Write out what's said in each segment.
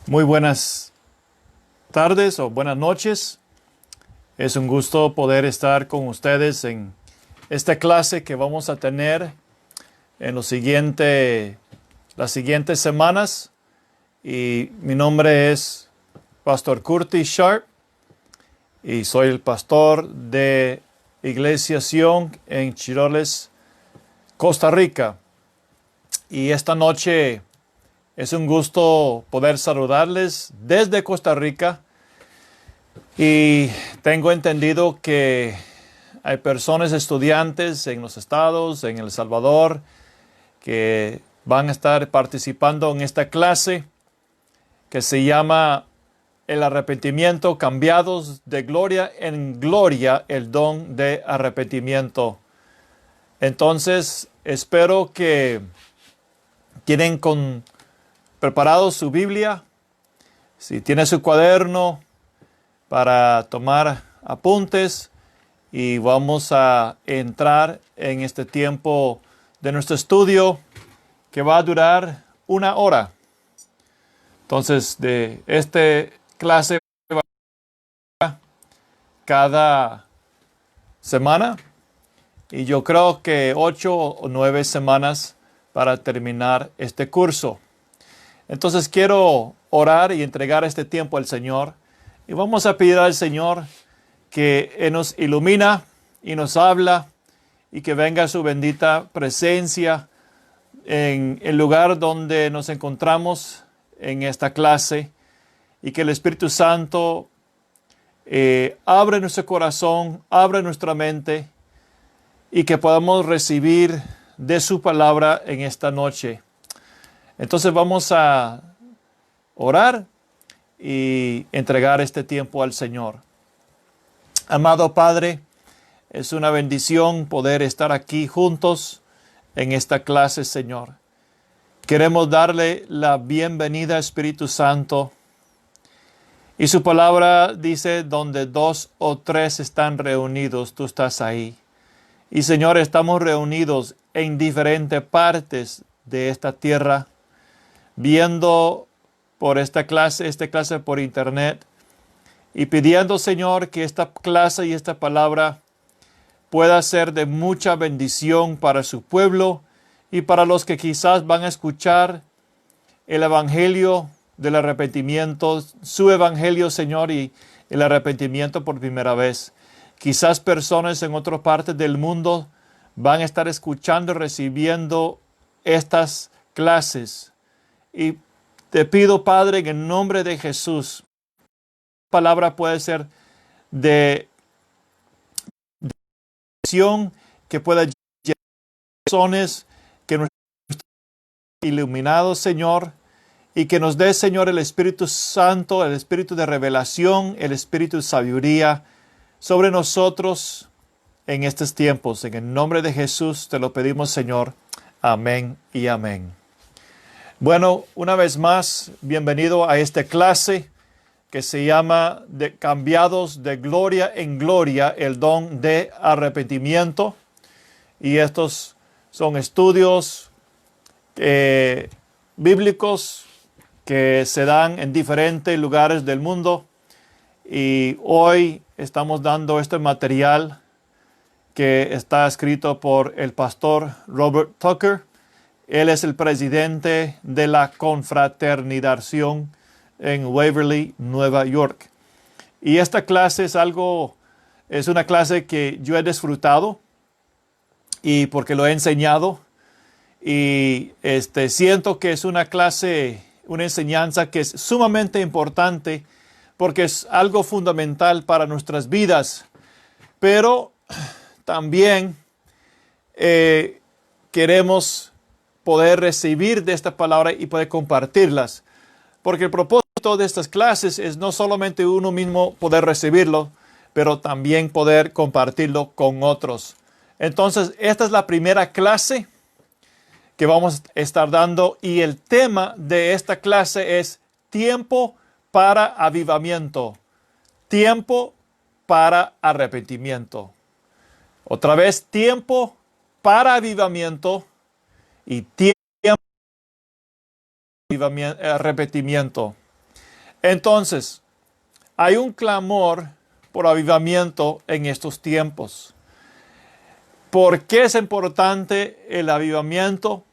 Muy buenas tardes o buenas noches. Es un gusto poder estar con ustedes en esta clase que vamos a tener en las siguientes semanas. Y mi nombre es Pastor Curtis Sharp y soy el pastor de Iglesia Sion en Chiroles, Costa Rica. Y esta noche es un gusto poder saludarles desde Costa Rica y tengo entendido que hay personas, estudiantes en los estados, en El Salvador, que van a estar participando en esta clase que se llama El arrepentimiento, cambiados de gloria en gloria, el don de arrepentimiento. Entonces, espero que tienen preparado su Biblia, si tiene su cuaderno para tomar apuntes, y vamos a entrar en este tiempo de nuestro estudio que va a durar 1 hora. Entonces, de esta clase cada semana, y yo creo que 8 o 9 semanas para terminar este curso. Entonces quiero orar y entregar este tiempo al Señor. Y vamos a pedir al Señor que Él nos ilumina y nos habla y que venga su bendita presencia en el lugar donde nos encontramos en esta clase. Y que el Espíritu Santo abre nuestro corazón, abre nuestra mente y que podamos recibir de su palabra en esta noche. Entonces vamos a orar y entregar este tiempo al Señor. Amado Padre, es una bendición poder estar aquí juntos en esta clase, Señor. Queremos darle la bienvenida, Espíritu Santo. Y su palabra dice, donde 2 o 3 están reunidos, tú estás ahí. Y Señor, estamos reunidos en diferentes partes de esta tierra, viendo por esta clase por internet, y pidiendo, Señor, que esta clase y esta palabra pueda ser de mucha bendición para su pueblo y para los que quizás van a escuchar el evangelio del arrepentimiento, su evangelio, Señor, y el arrepentimiento por primera vez. Quizás personas en otras partes del mundo van a estar escuchando y recibiendo estas clases. Y te pido, Padre, en el nombre de Jesús, la palabra puede ser de acción, que pueda llegar a corazones, que nos iluminados, Señor, y que nos dé, Señor, el Espíritu Santo, el Espíritu de revelación, el Espíritu de sabiduría sobre nosotros en estos tiempos. En el nombre de Jesús te lo pedimos, Señor. Amén y amén. Bueno, una vez más, bienvenido a esta clase que se llama Cambiados de gloria en gloria, el don de arrepentimiento. Y estos son estudios bíblicos que se dan en diferentes lugares del mundo. Y hoy estamos dando este material que está escrito por el pastor Robert Tucker. Él es el presidente de la Confraternización en Waverly, Nueva York. Y esta clase es una clase que yo he disfrutado y porque lo he enseñado. Y siento que es una clase, una enseñanza que es sumamente importante porque es algo fundamental para nuestras vidas. Pero también queremos poder recibir de esta palabra y poder compartirlas. Porque el propósito de estas clases es no solamente uno mismo poder recibirlo, pero también poder compartirlo con otros. Entonces, esta es la primera clase que vamos a estar dando y el tema de esta clase es tiempo para avivamiento. Tiempo para arrepentimiento. Otra vez, tiempo para avivamiento y tiempo para arrepentimiento. Entonces, hay un clamor por avivamiento en estos tiempos. ¿Por qué es importante el avivamiento?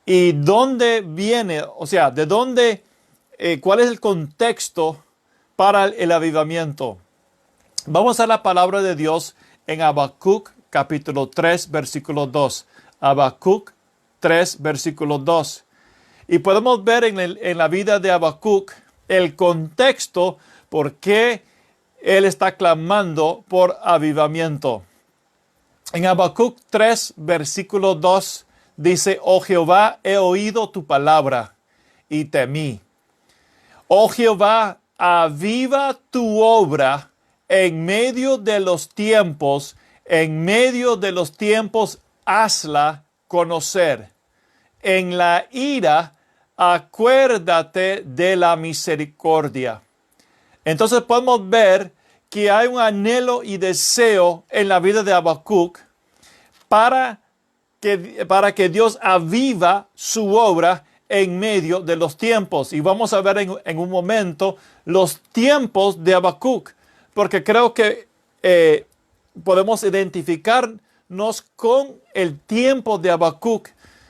¿Y dónde viene? O sea, ¿de dónde? ¿Cuál es el contexto para el avivamiento? Vamos a la palabra de Dios en Habacuc capítulo 3, versículo 2. Habacuc 3, versículo 2. Y podemos ver en la vida de Habacuc el contexto por qué él está clamando por avivamiento. En Habacuc 3, versículo 2 dice: Oh Jehová, he oído tu palabra y temí. Oh Jehová, aviva tu obra en medio de los tiempos, hazla conocer. En la ira, acuérdate de la misericordia. Entonces podemos ver que hay un anhelo y deseo en la vida de Habacuc para que Dios aviva su obra en medio de los tiempos. Y vamos a ver en un momento los tiempos de Habacuc, porque creo que podemos identificarnos con el tiempo de Habacuc,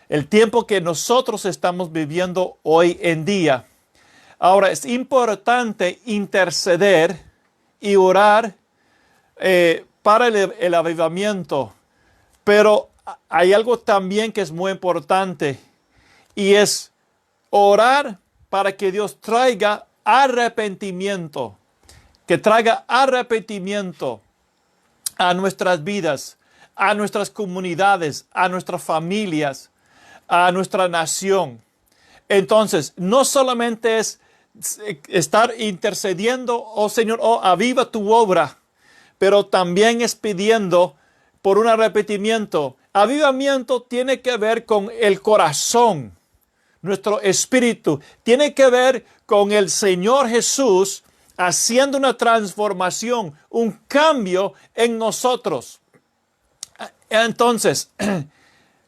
el tiempo que nosotros estamos viviendo hoy en día. Ahora, es importante interceder y orar para el avivamiento, pero hay algo también que es muy importante, y es orar para que Dios traiga arrepentimiento, que traiga arrepentimiento a nuestras vidas, a nuestras comunidades, a nuestras familias, a nuestra nación. Entonces, no solamente es estar intercediendo: oh Señor, oh aviva tu obra, pero también es pidiendo por un arrepentimiento. Avivamiento tiene que ver con el corazón, nuestro espíritu. Tiene que ver con el Señor Jesús haciendo una transformación, un cambio en nosotros. Entonces,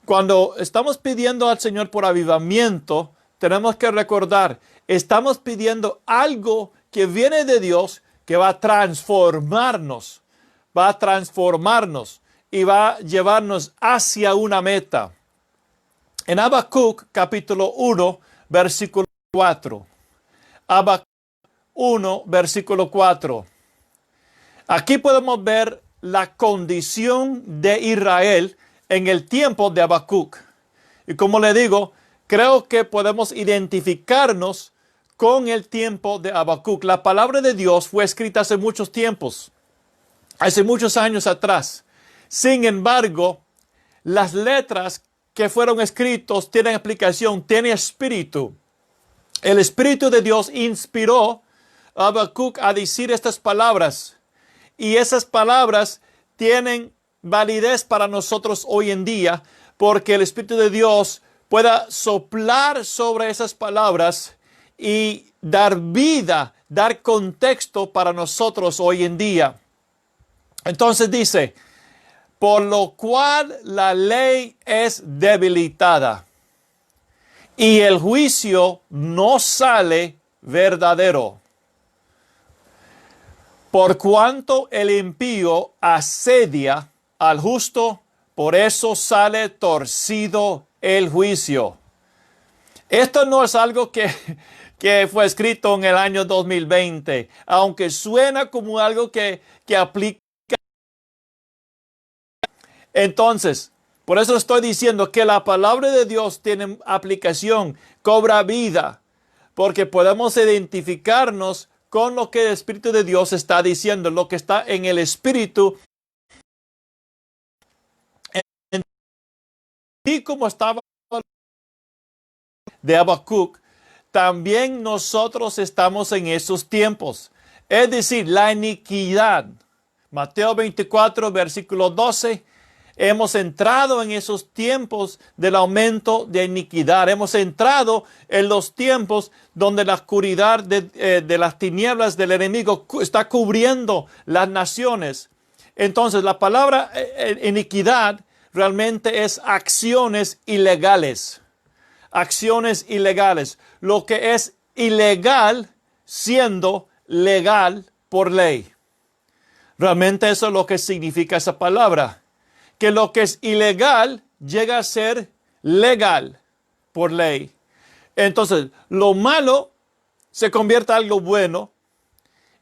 cuando estamos pidiendo al Señor por avivamiento, tenemos que recordar, estamos pidiendo algo que viene de Dios, que va a transformarnos y va a llevarnos hacia una meta. En Habacuc capítulo 1, versículo 4. Habacuc 1, versículo 4. Aquí podemos ver la condición de Israel en el tiempo de Habacuc. Y como le digo, creo que podemos identificarnos con el tiempo de Habacuc. La palabra de Dios fue escrita hace muchos tiempos, hace muchos años atrás. Sin embargo, las letras que fueron escritos tienen explicación, tienen espíritu. El Espíritu de Dios inspiró a Habacuc a decir estas palabras. Y esas palabras tienen validez para nosotros hoy en día, porque el Espíritu de Dios pueda soplar sobre esas palabras y dar vida, dar contexto para nosotros hoy en día. Entonces dice: por lo cual la ley es debilitada y el juicio no sale verdadero. Por cuanto el impío asedia al justo, por eso sale torcido el juicio. Esto no es algo que fue escrito en el año 2020, aunque suena como algo que aplica. Entonces, por eso estoy diciendo que la palabra de Dios tiene aplicación, cobra vida, porque podemos identificarnos con lo que el Espíritu de Dios está diciendo, lo que está en el Espíritu. Y como estaba de Habacuc, también nosotros estamos en esos tiempos. Es decir, la iniquidad. Mateo 24, versículo 12. Hemos entrado en esos tiempos del aumento de iniquidad. Hemos entrado en los tiempos donde la oscuridad de las tinieblas del enemigo está cubriendo las naciones. Entonces, la palabra iniquidad realmente es acciones ilegales. Acciones ilegales. Lo que es ilegal siendo legal por ley. Realmente eso es lo que significa esa palabra. Que lo que es ilegal llega a ser legal por ley. Entonces, lo malo se convierte en algo bueno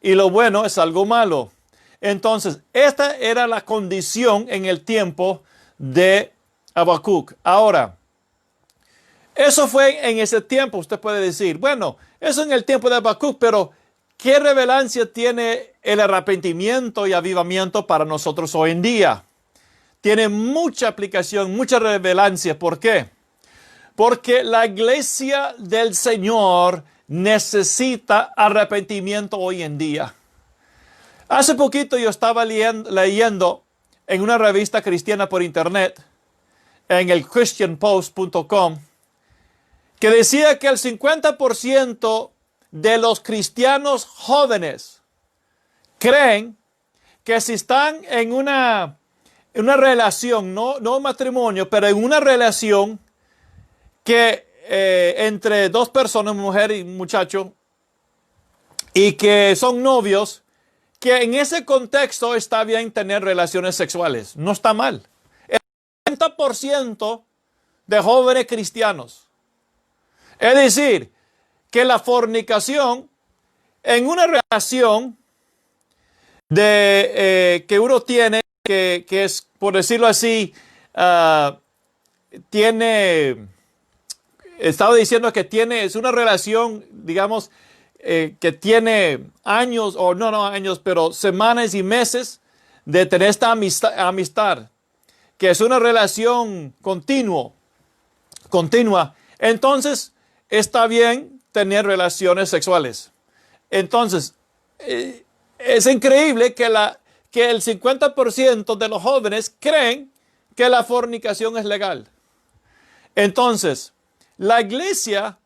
y lo bueno es algo malo. Entonces, esta era la condición en el tiempo de Habacuc. Ahora, eso fue en ese tiempo. Usted puede decir, bueno, eso en el tiempo de Habacuc, pero ¿qué relevancia tiene el arrepentimiento y avivamiento para nosotros hoy en día? Tiene mucha aplicación, mucha relevancia. ¿Por qué? Porque la iglesia del Señor necesita arrepentimiento hoy en día. Hace poquito yo estaba leyendo en una revista cristiana por internet, en el christianpost.com, que decía que el 50% de los cristianos jóvenes creen que si están en una relación, no matrimonio, pero en una relación que entre dos personas, mujer y muchacho, y que son novios, que en ese contexto está bien tener relaciones sexuales. No está mal. El 40% de jóvenes cristianos. Es decir, que la fornicación en una relación que uno tiene, que es, por decirlo así, estaba diciendo que es una relación, digamos, que tiene años, o no años, pero semanas y meses de tener esta amistad, que es una relación continua. Entonces, está bien tener relaciones sexuales. Entonces, es increíble que el 50% de los jóvenes creen que la fornicación es legal. Entonces, la iglesia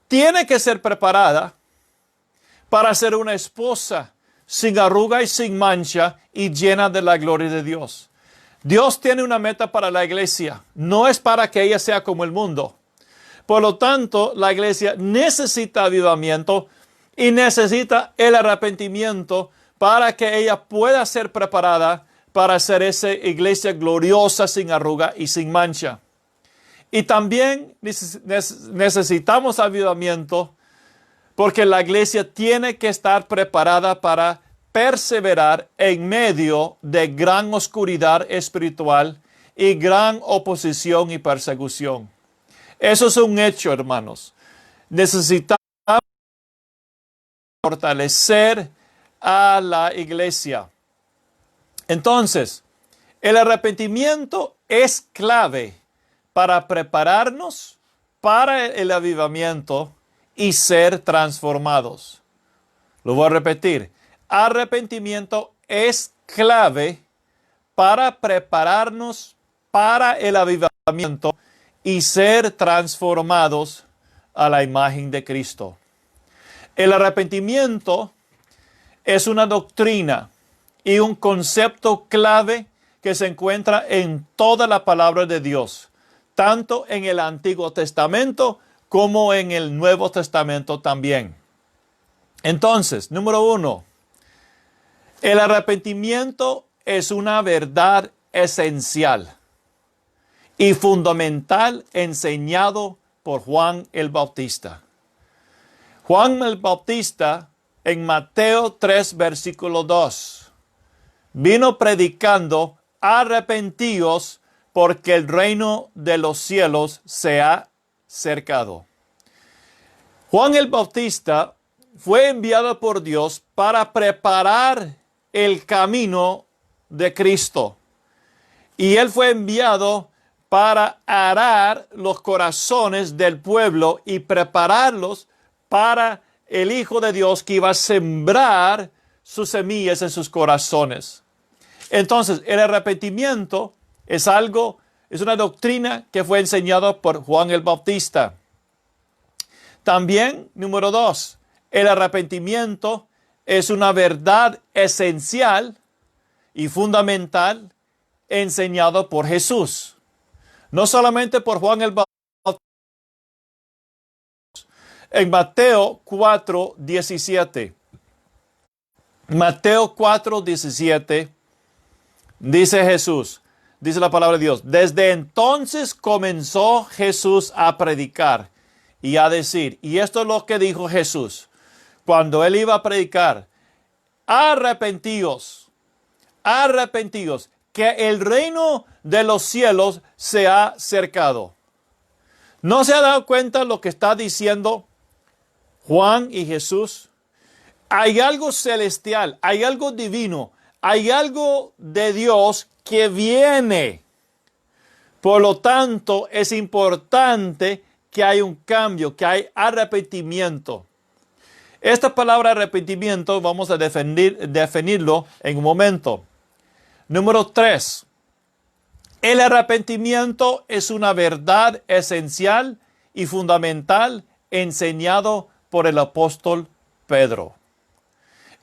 tiene que ser preparada para ser una esposa sin arruga y sin mancha y llena de la gloria de Dios. Dios tiene una meta para la iglesia. No es para que ella sea como el mundo. Por lo tanto, la iglesia necesita avivamiento y necesita el arrepentimiento para que ella pueda ser preparada para ser esa iglesia gloriosa, sin arruga y sin mancha. Y también necesitamos avivamiento porque la iglesia tiene que estar preparada para perseverar en medio de gran oscuridad espiritual y gran oposición y persecución. Eso es un hecho, hermanos. Necesitamos fortalecer a la iglesia. Entonces, el arrepentimiento es clave para prepararnos para el avivamiento y ser transformados. Lo voy a repetir. Arrepentimiento es clave para prepararnos para el avivamiento y ser transformados a la imagen de Cristo. El arrepentimiento es una doctrina y un concepto clave que se encuentra en toda la palabra de Dios, tanto en el Antiguo Testamento como en el Nuevo Testamento también. Entonces, número 1, el arrepentimiento es una verdad esencial y fundamental enseñado por Juan el Bautista. Juan el Bautista en Mateo 3, versículo 2, vino predicando: arrepentíos porque el reino de los cielos se ha acercado. Juan el Bautista fue enviado por Dios para preparar el camino de Cristo. Y él fue enviado para arar los corazones del pueblo y prepararlos para el Hijo de Dios que iba a sembrar sus semillas en sus corazones. Entonces, el arrepentimiento es una doctrina que fue enseñada por Juan el Bautista. También, número 2, el arrepentimiento es una verdad esencial y fundamental enseñado por Jesús. No solamente por Juan el Bautista. En Mateo 4:17. Mateo 4:17 dice Jesús, dice la palabra de Dios, desde entonces comenzó Jesús a predicar y a decir, y esto es lo que dijo Jesús cuando él iba a predicar, arrepentíos, arrepentíos, que el reino de los cielos se ha acercado. ¿No se ha dado cuenta lo que está diciendo Juan y Jesús? Hay algo celestial, hay algo divino, hay algo de Dios que viene. Por lo tanto, es importante que hay un cambio, que hay arrepentimiento. Esta palabra arrepentimiento vamos a definirlo en un momento. Número 3. El arrepentimiento es una verdad esencial y fundamental enseñado por el apóstol Pedro.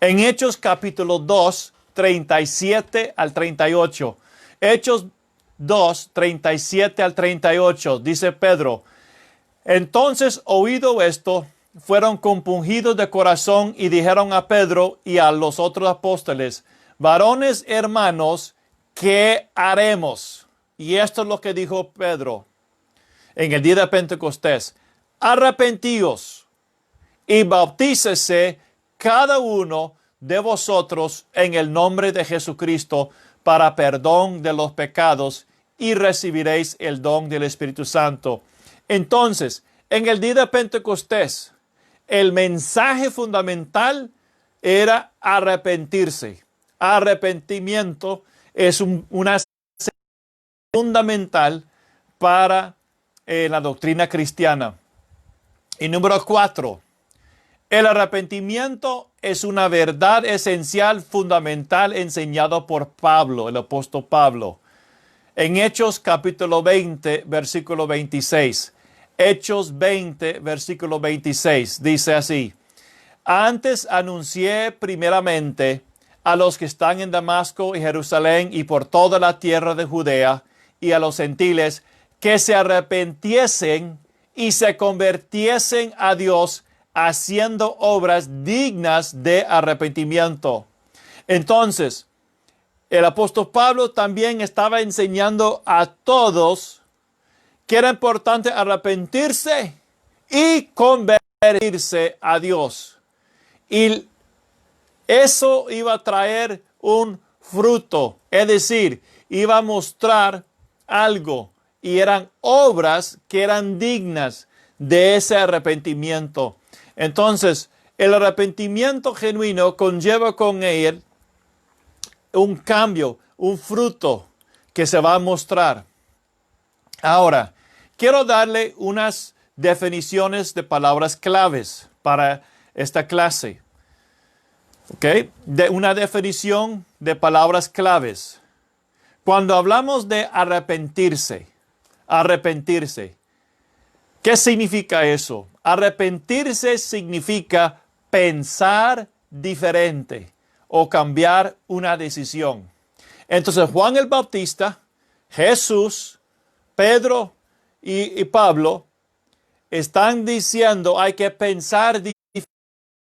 En Hechos capítulo 2, 37 al 38. Hechos 2, 37 al 38, dice Pedro, entonces oído esto, fueron compungidos de corazón y dijeron a Pedro y a los otros apóstoles, varones hermanos, ¿qué haremos? Y esto es lo que dijo Pedro en el día de Pentecostés, arrepentíos y bautícese cada uno de vosotros en el nombre de Jesucristo para perdón de los pecados y recibiréis el don del Espíritu Santo. Entonces, en el día de Pentecostés, el mensaje fundamental era arrepentirse. Arrepentimiento es una fundamental para la doctrina cristiana. Y número 4, el arrepentimiento es una verdad esencial, fundamental, enseñado por Pablo, el apóstol Pablo. En Hechos capítulo 20, versículo 26. Hechos 20, versículo 26, dice así. Antes anuncié primeramente a los que están en Damasco y Jerusalén y por toda la tierra de Judea y a los gentiles que se arrepintiesen y se convirtiesen a Dios haciendo obras dignas de arrepentimiento. Entonces, el apóstol Pablo también estaba enseñando a todos que era importante arrepentirse y convertirse a Dios. Y eso iba a traer un fruto, es decir, iba a mostrar algo y eran obras que eran dignas de ese arrepentimiento. Entonces, el arrepentimiento genuino conlleva con él un cambio, un fruto que se va a mostrar. Ahora, quiero darle unas definiciones de palabras claves para esta clase. ¿Ok? Una definición de palabras claves. Cuando hablamos de arrepentirse, ¿qué significa eso? Arrepentirse significa pensar diferente o cambiar una decisión. Entonces, Juan el Bautista, Jesús, Pedro y Pablo están diciendo hay que pensar diferente,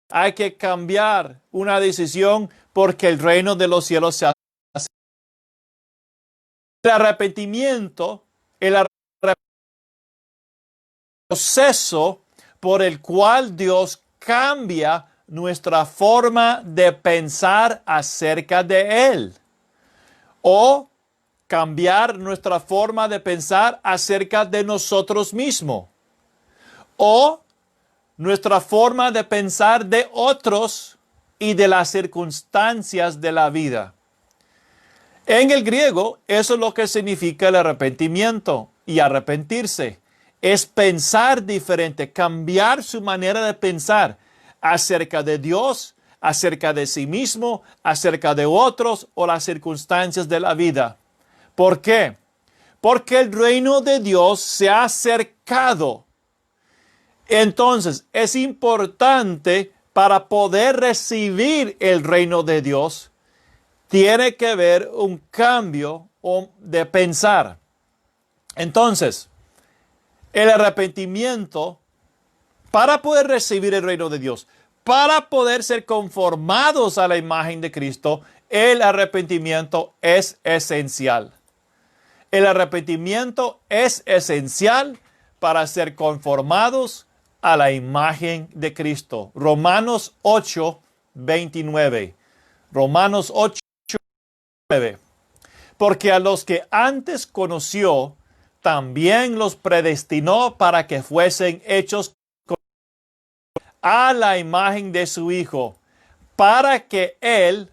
hay que cambiar una decisión porque el reino de los cielos se acerca. El arrepentimiento, proceso por el cual Dios cambia nuestra forma de pensar acerca de Él. O cambiar nuestra forma de pensar acerca de nosotros mismos. O nuestra forma de pensar de otros y de las circunstancias de la vida. En el griego, eso es lo que significa el arrepentimiento y arrepentirse. Es pensar diferente, cambiar su manera de pensar acerca de Dios, acerca de sí mismo, acerca de otros o las circunstancias de la vida. ¿Por qué? Porque el reino de Dios se ha acercado. Entonces, es importante para poder recibir el reino de Dios, tiene que haber un cambio de pensar. Entonces, el arrepentimiento para poder recibir el reino de Dios, para poder ser conformados a la imagen de Cristo, el arrepentimiento es esencial. El arrepentimiento es esencial para ser conformados a la imagen de Cristo. Romanos 8, 29. Romanos 8, 9. Porque a los que antes conoció, también los predestinó para que fuesen hechos a la imagen de su Hijo, para que Él,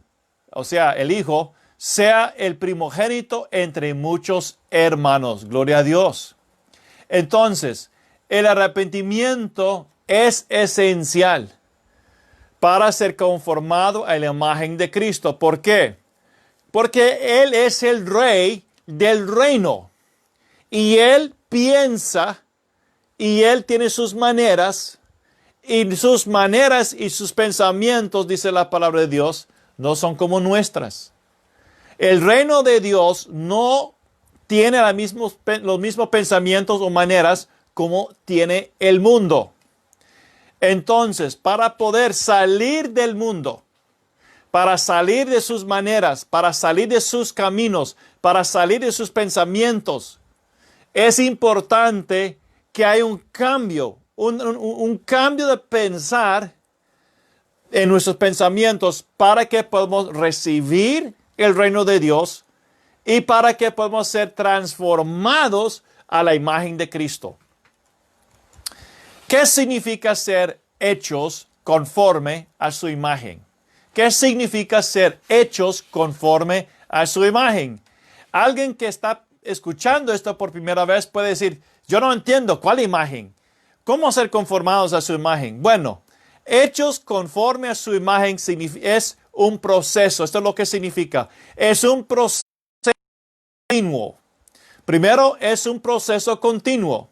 o sea, el Hijo, sea el primogénito entre muchos hermanos. Gloria a Dios. Entonces, el arrepentimiento es esencial para ser conformado a la imagen de Cristo. ¿Por qué? Porque Él es el Rey del reino. Y Él piensa, y Él tiene sus maneras, y sus pensamientos, dice la palabra de Dios, no son como nuestras. El reino de Dios no tiene los mismos pensamientos o maneras como tiene el mundo. Entonces, para poder salir del mundo, para salir de sus maneras, para salir de sus caminos, para salir de sus pensamientos, es importante que haya un cambio, un cambio de pensar en nuestros pensamientos para que podamos recibir el reino de Dios y para que podamos ser transformados a la imagen de Cristo. ¿Qué significa ser hechos conforme a su imagen? ¿Qué significa ser hechos conforme a su imagen? Alguien que está escuchando esto por primera vez puede decir, yo no entiendo, ¿cuál imagen? ¿Cómo ser conformados a su imagen? Bueno, hechos conforme a su imagen es un proceso. Esto es lo que significa. Es un proceso continuo. Primero, es un proceso continuo.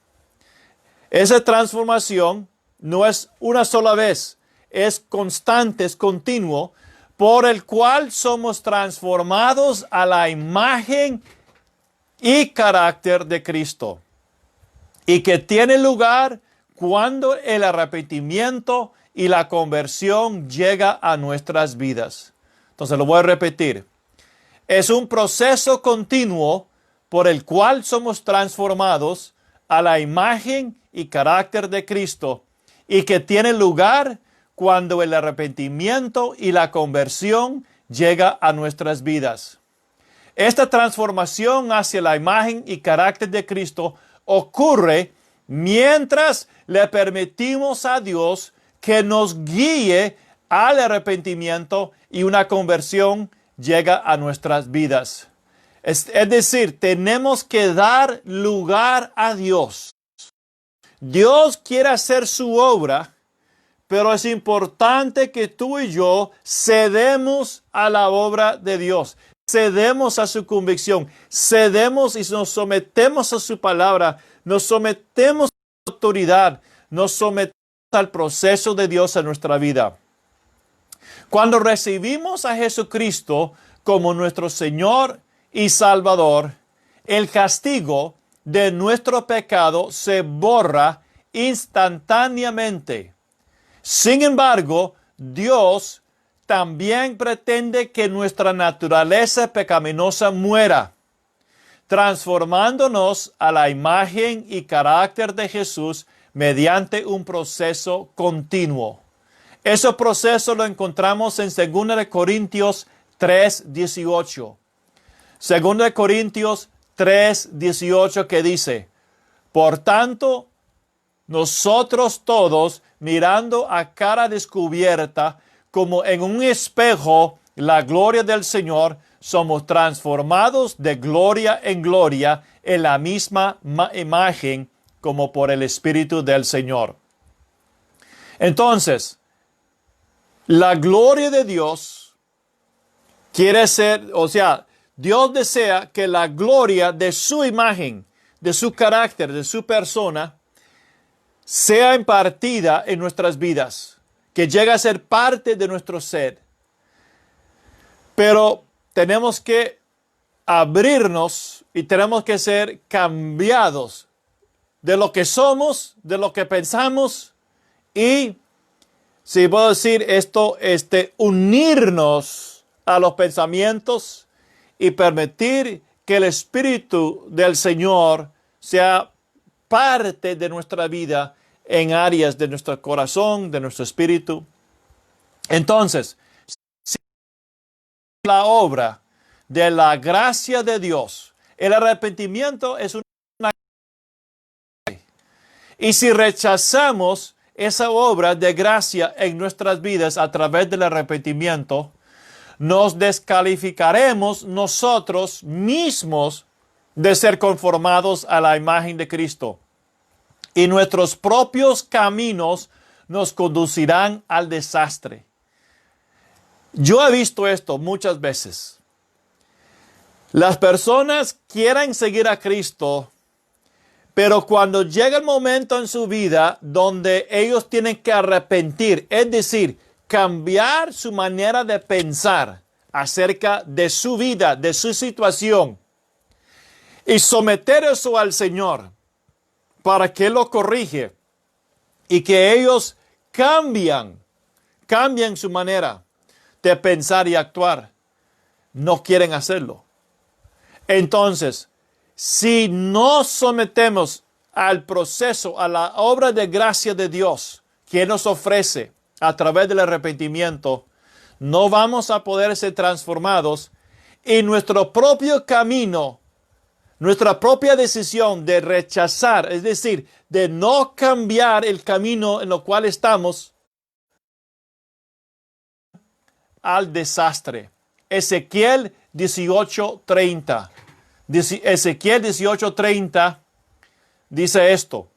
Esa transformación no es una sola vez, es constante, es continuo, por el cual somos transformados a la imagen y carácter de Cristo. Y que tiene lugar cuando el arrepentimiento y la conversión llega a nuestras vidas. Entonces lo voy a repetir. Es un proceso continuo por el cual somos transformados a la imagen y carácter de Cristo y que tiene lugar cuando el arrepentimiento y la conversión llega a nuestras vidas. Esta transformación hacia la imagen y carácter de Cristo ocurre mientras le permitimos a Dios que nos guíe al arrepentimiento y una conversión llega a nuestras vidas. Es decir, tenemos que dar lugar a Dios. Dios quiere hacer su obra, pero es importante que tú y yo cedemos a la obra de Dios. Cedemos a su convicción, cedemos y nos sometemos a su palabra, nos sometemos a su autoridad, nos sometemos al proceso de Dios en nuestra vida. Cuando recibimos a Jesucristo como nuestro Señor y Salvador, el castigo de nuestro pecado se borra instantáneamente. Sin embargo, Dios también pretende que nuestra naturaleza pecaminosa muera, transformándonos a la imagen y carácter de Jesús mediante un proceso continuo. Ese proceso lo encontramos en 2 Corintios 3:18. 2 Corintios 3:18 que dice, por tanto, nosotros todos, mirando a cara descubierta, como en un espejo, la gloria del Señor, somos transformados de gloria en gloria en la misma imagen como por el Espíritu del Señor. Entonces, la gloria de Dios quiere ser, Dios desea que la gloria de su imagen, de su carácter, de su persona, sea impartida en nuestras vidas, que llegue a ser parte de nuestro ser. Pero tenemos que abrirnos y tenemos que ser cambiados de lo que somos, de lo que pensamos y, si puedo decir esto, unirnos a los pensamientos y permitir que el Espíritu del Señor sea parte de nuestra vida en áreas de nuestro corazón, de nuestro espíritu. Entonces, si la obra de la gracia de Dios, el arrepentimiento es una... Y si rechazamos esa obra de gracia en nuestras vidas a través del arrepentimiento, nos descalificaremos nosotros mismos de ser conformados a la imagen de Cristo. Y nuestros propios caminos nos conducirán al desastre. Yo he visto esto muchas veces. Las personas quieren seguir a Cristo, pero cuando llega el momento en su vida donde ellos tienen que arrepentir, es decir, cambiar su manera de pensar acerca de su vida, de su situación, y someter eso al Señor para que Él lo corrige y que ellos cambien su manera de pensar y actuar, no quieren hacerlo. Entonces, si no sometemos al proceso, a la obra de gracia de Dios que nos ofrece a través del arrepentimiento, no vamos a poder ser transformados y nuestro propio camino, nuestra propia decisión de rechazar, es decir, de no cambiar el camino en el cual estamos, al desastre. Ezequiel 18:30. Ezequiel 18:30 dice esto: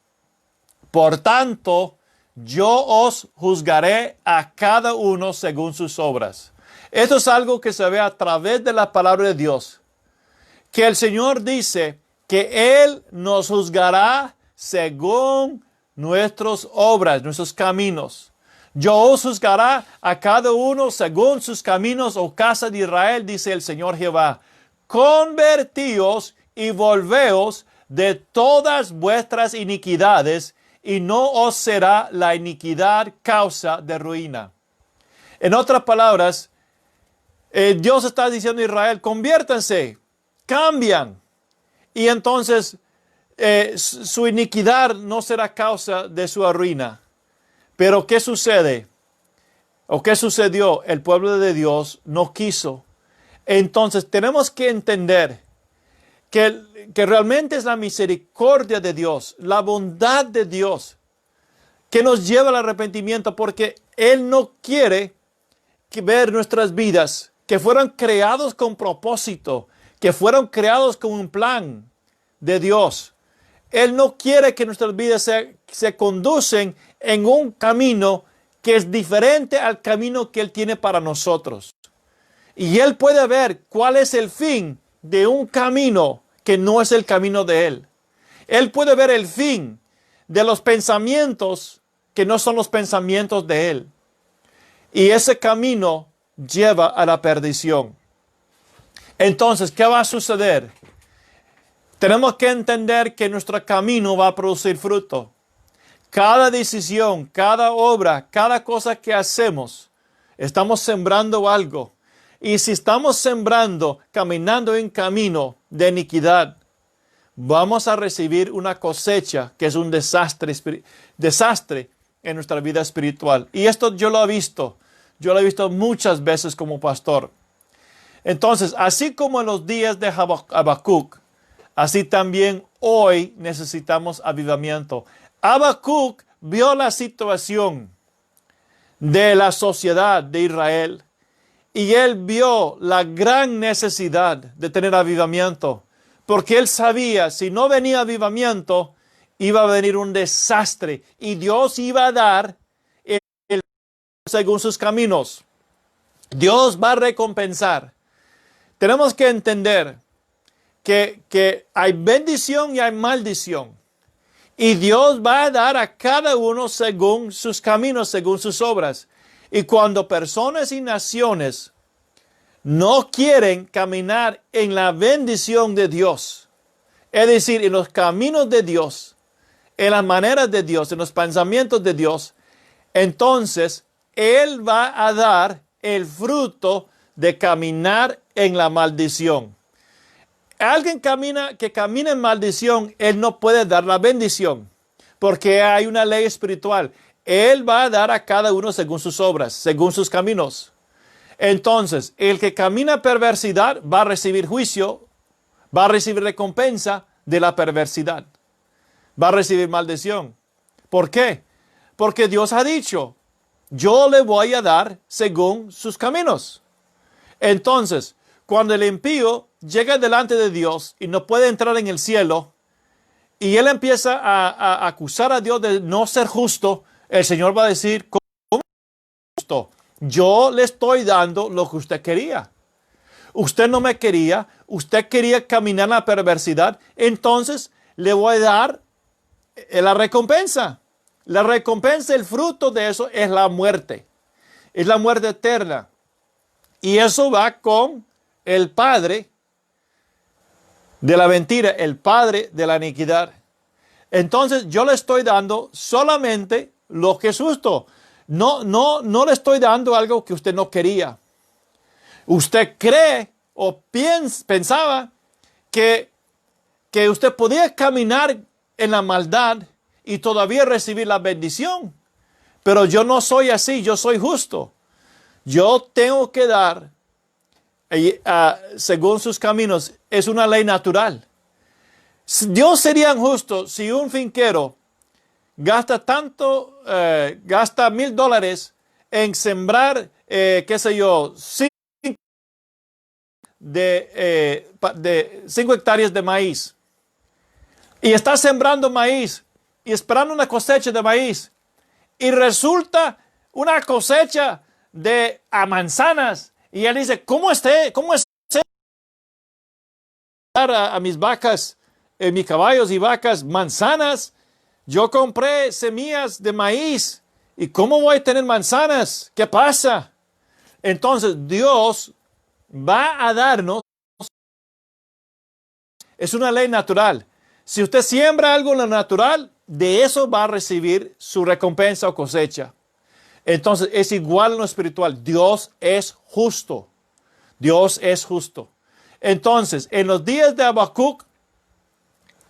por tanto, yo os juzgaré a cada uno según sus obras. Esto es algo que se ve a través de la palabra de Dios, que el Señor dice que Él nos juzgará según nuestras obras, nuestros caminos. Yo os juzgará a cada uno según sus caminos, oh casa de Israel, dice el Señor Jehová. Convertíos y volveos de todas vuestras iniquidades, y no os será la iniquidad causa de ruina. En otras palabras, Dios está diciendo a Israel: conviértanse, cambian, y entonces su iniquidad no será causa de su ruina. Pero ¿qué sucede? ¿O qué sucedió? El pueblo de Dios no quiso. Entonces tenemos que entender que realmente es la misericordia de Dios, la bondad de Dios, que nos lleva al arrepentimiento, porque Él no quiere ver nuestras vidas que fueron creados con propósito, que fueron creados con un plan de Dios. Él no quiere que nuestras vidas se conducen en un camino que es diferente al camino que Él tiene para nosotros. Y Él puede ver cuál es el fin de un camino que no es el camino de Él. Él puede ver el fin de los pensamientos que no son los pensamientos de Él. Y ese camino lleva a la perdición. Entonces, ¿qué va a suceder? Tenemos que entender que nuestro camino va a producir fruto. Cada decisión, cada obra, cada cosa que hacemos, estamos sembrando algo. Y si estamos sembrando, caminando en camino de iniquidad, vamos a recibir una cosecha que es un desastre en nuestra vida espiritual. Y esto yo lo he visto muchas veces como pastor. Entonces, así como en los días de Habacuc, así también hoy necesitamos avivamiento. Habacuc vio la situación de la sociedad de Israel y él vio la gran necesidad de tener avivamiento, porque él sabía, si no venía avivamiento, iba a venir un desastre y Dios iba a dar según sus caminos. Dios va a recompensar. Tenemos que entender que hay bendición y hay maldición. Y Dios va a dar a cada uno según sus caminos, según sus obras. Y cuando personas y naciones no quieren caminar en la bendición de Dios, es decir, en los caminos de Dios, en las maneras de Dios, en los pensamientos de Dios, entonces Él va a dar el fruto de caminar en la maldición. Alguien que camina en maldición, Él no puede dar la bendición, porque hay una ley espiritual. Él va a dar a cada uno según sus obras, según sus caminos. Entonces, el que camina perversidad va a recibir juicio, va a recibir recompensa de la perversidad. Va a recibir maldición. ¿Por qué? Porque Dios ha dicho, yo le voy a dar según sus caminos. Entonces, cuando el impío llega delante de Dios y no puede entrar en el cielo, y él empieza a acusar a Dios de no ser justo, el Señor va a decir, ¿cómo es justo? Yo le estoy dando lo que usted quería. Usted no me quería, usted quería caminar en la perversidad, entonces le voy a dar la recompensa. La recompensa, el fruto de eso es la muerte. Es la muerte eterna. Y eso va con el padre de la mentira, el padre de la iniquidad. Entonces yo le estoy dando solamente lo que es justo. No le estoy dando algo que usted no quería. Usted cree o pensaba que usted podía caminar en la maldad y todavía recibir la bendición. Pero yo no soy así, yo soy justo. Yo tengo que dar según sus caminos. Es una ley natural. Dios sería injusto si un finquero gasta $1,000 en sembrar, qué sé yo, 5 hectáreas de maíz. Y está sembrando maíz y esperando una cosecha de maíz. Y resulta una cosecha de manzanas. Y él dice, ¿cómo es a mis vacas, mis caballos y vacas manzanas? Yo compré semillas de maíz. ¿Y cómo voy a tener manzanas? ¿Qué pasa? Entonces Dios va a darnos. Es una ley natural. Si usted siembra algo en lo natural, de eso va a recibir su recompensa o cosecha. Entonces es igual en lo espiritual. Dios es justo. Dios es justo. Entonces, en los días de Habacuc,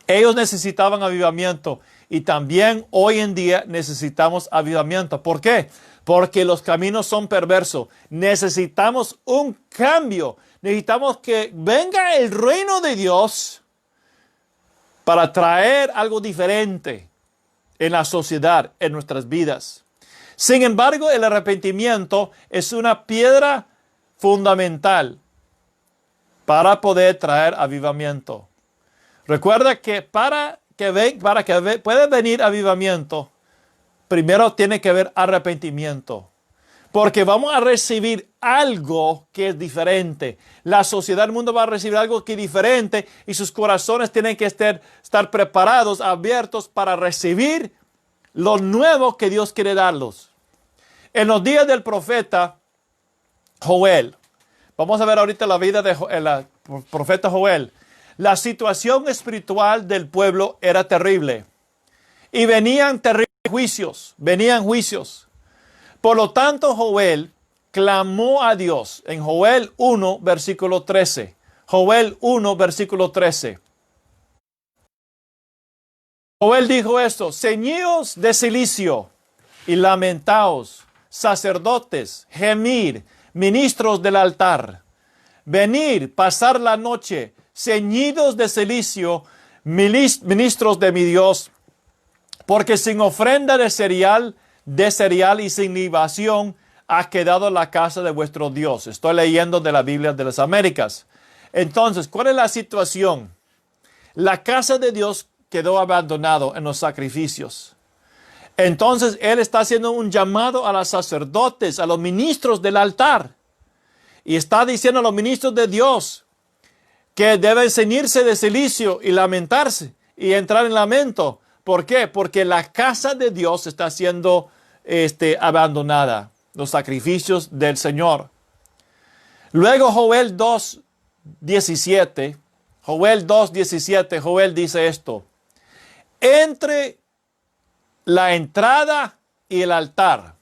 ellos necesitaban avivamiento. Y también hoy en día necesitamos avivamiento. ¿Por qué? Porque los caminos son perversos. Necesitamos un cambio. Necesitamos que venga el reino de Dios para traer algo diferente en la sociedad, en nuestras vidas. Sin embargo, el arrepentimiento es una piedra fundamental para poder traer avivamiento. Recuerda que para que pueda venir avivamiento, primero tiene que haber arrepentimiento. Porque vamos a recibir algo que es diferente. La sociedad del mundo va a recibir algo que es diferente y sus corazones tienen que estar preparados, abiertos para recibir lo nuevo que Dios quiere darlos. En los días del profeta Joel, vamos a ver ahorita la vida del profeta Joel. La situación espiritual del pueblo era terrible y venían terribles juicios. Por lo tanto, Joel clamó a Dios en Joel 1, versículo 13. Joel 1, versículo 13. Joel dijo esto: ceñíos de cilicio y lamentaos, sacerdotes, gemir, ministros del altar. Venir, pasar la noche, ceñidos de cilicio, ministros de mi Dios, porque sin ofrenda de cereal y sin libación ha quedado la casa de vuestro Dios. Estoy leyendo de la Biblia de las Américas. Entonces, ¿cuál es la situación? La casa de Dios quedó abandonado en los sacrificios. Entonces, Él está haciendo un llamado a los sacerdotes, a los ministros del altar. Y está diciendo a los ministros de Dios que deben ceñirse de cilicio y lamentarse y entrar en lamento. ¿Por qué? Porque la casa de Dios está siendo abandonada. Los sacrificios del Señor. Luego Joel 2:17. Joel 2:17. Joel dice esto: entre la entrada y el altar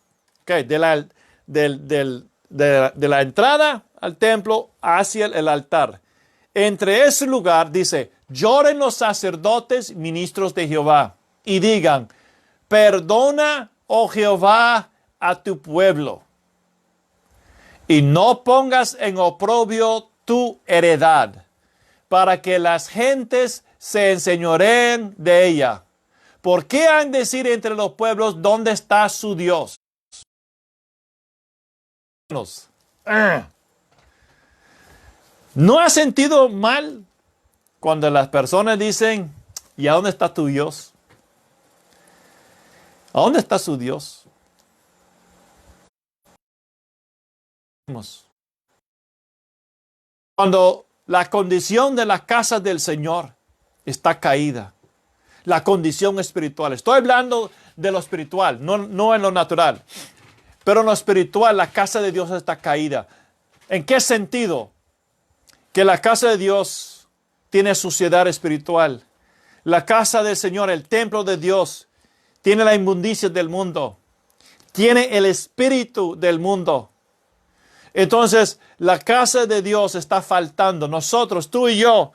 Okay, de la entrada al templo hacia el altar. Entre ese lugar, dice, lloren los sacerdotes, ministros de Jehová, y digan, perdona, oh Jehová, a tu pueblo, y no pongas en oprobio tu heredad, para que las gentes se enseñoreen de ella. ¿Por qué han de decir entre los pueblos dónde está su Dios? ¿No has sentido mal cuando las personas dicen, ¿y a dónde está tu Dios? ¿A dónde está su Dios? Cuando la condición de la casa del Señor está caída, la condición espiritual. Estoy hablando de lo espiritual, no en lo natural. Pero en lo espiritual, la casa de Dios está caída. ¿En qué sentido? Que la casa de Dios tiene suciedad espiritual. La casa del Señor, el templo de Dios, tiene la inmundicia del mundo. Tiene el espíritu del mundo. Entonces, la casa de Dios está faltando. Nosotros, tú y yo,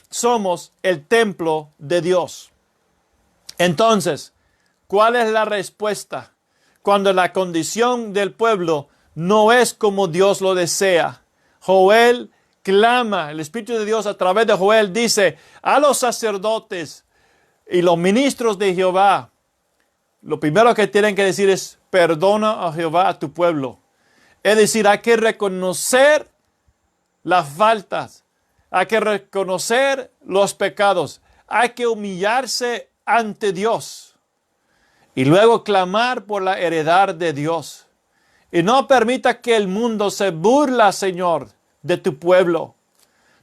somos el templo de Dios. Entonces, ¿cuál es la respuesta? Cuando la condición del pueblo no es como Dios lo desea. Joel clama, el Espíritu de Dios a través de Joel dice a los sacerdotes y los ministros de Jehová, lo primero que tienen que decir es, perdona a Jehová a tu pueblo. Es decir, hay que reconocer las faltas, hay que reconocer los pecados, hay que humillarse ante Dios. Y luego clamar por la heredad de Dios. Y no permita que el mundo se burla, Señor, de tu pueblo.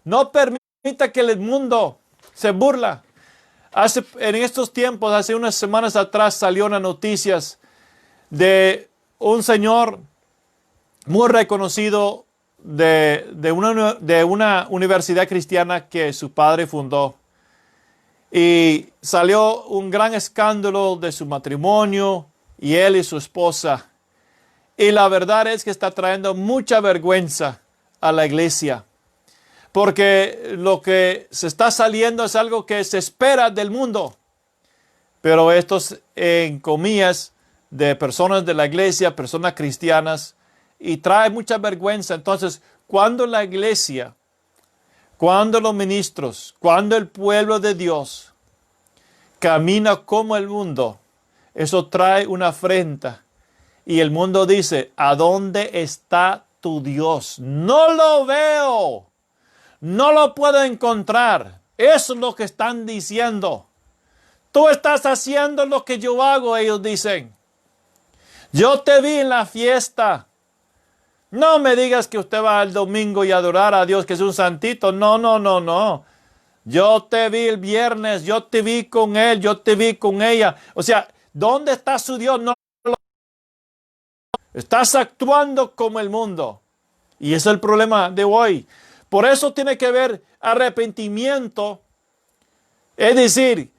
No permita que el mundo se burla. En estos tiempos, hace unas semanas atrás, salió unas noticias de un señor muy reconocido de una universidad cristiana que su padre fundó. Y salió un gran escándalo de su matrimonio y él y su esposa. Y la verdad es que está trayendo mucha vergüenza a la iglesia. Porque lo que se está saliendo es algo que se espera del mundo. Pero estos, en comillas, de personas de la iglesia, personas cristianas, y trae mucha vergüenza. Entonces, cuando la iglesia, cuando los ministros, cuando el pueblo de Dios camina como el mundo, eso trae una afrenta. Y el mundo dice, ¿a dónde está tu Dios? No lo veo. No lo puedo encontrar. Eso es lo que están diciendo. Tú estás haciendo lo que yo hago, ellos dicen. Yo te vi en la fiesta. No me digas que usted va al domingo y adorar a Dios, que es un santito. No. Yo te vi el viernes, yo te vi con él, yo te vi con ella. O sea, ¿dónde está su Dios? No. Estás actuando como el mundo. Y ese es el problema de hoy. Por eso tiene que haber arrepentimiento. Es decir,